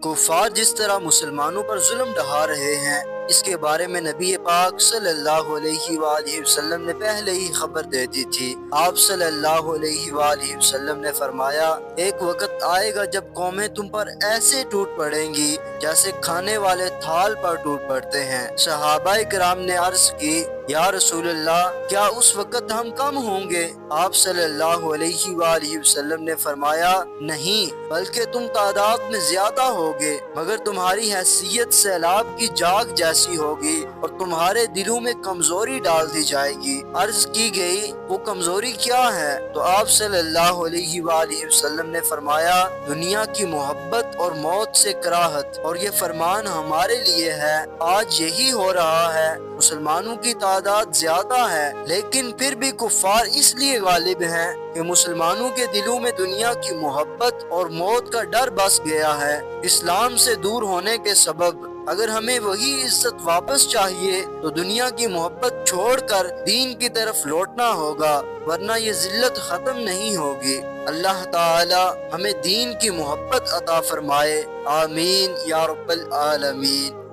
کفار جس طرح مسلمانوں پر ظلم ڈھا رہے ہیں، اس کے بارے میں نبی پاک صلی اللہ علیہ وآلہ وسلم نے پہلے ہی خبر دے دی تھی۔ آپ صلی اللہ علیہ وآلہ وسلم نے فرمایا، ایک وقت آئے گا جب قومیں تم پر ایسے ٹوٹ پڑیں گی جیسے کھانے والے تھال پر ٹوٹ پڑتے ہیں۔ صحابہ کرام نے عرض کی، یا رسول اللہ، کیا اس وقت ہم کم ہوں گے؟ آپ صلی اللہ علیہ وآلہ وسلم نے فرمایا، نہیں، بلکہ تم تعداد میں زیادہ ہوگے، مگر تمہاری حیثیت سیلاب کی جاگ جیسی ہوگی اور تمہارے دلوں میں کمزوری ڈال دی جائے گی۔ عرض کی گئی، وہ کمزوری کیا ہے؟ تو آپ صلی اللہ علیہ وآلہ وسلم نے فرمایا، دنیا کی محبت اور موت سے کراہت، اور یہ فرمان ہمارے لیے ہے۔ آج یہی ہو رہا ہے، مسلمانوں کی تعداد زیادہ ہے، لیکن پھر بھی کفار اس لیے غالب ہیں کہ مسلمانوں کے دلوں میں دنیا کی محبت اور موت کا ڈر بس گیا ہے، اسلام سے دور ہونے کے سبب۔ اگر ہمیں وہی عزت واپس چاہیے تو دنیا کی محبت چھوڑ کر دین کی طرف لوٹنا ہوگا، ورنہ یہ ذلت ختم نہیں ہوگی۔ اللہ تعالی ہمیں دین کی محبت عطا فرمائے، آمین یا رب العالمین۔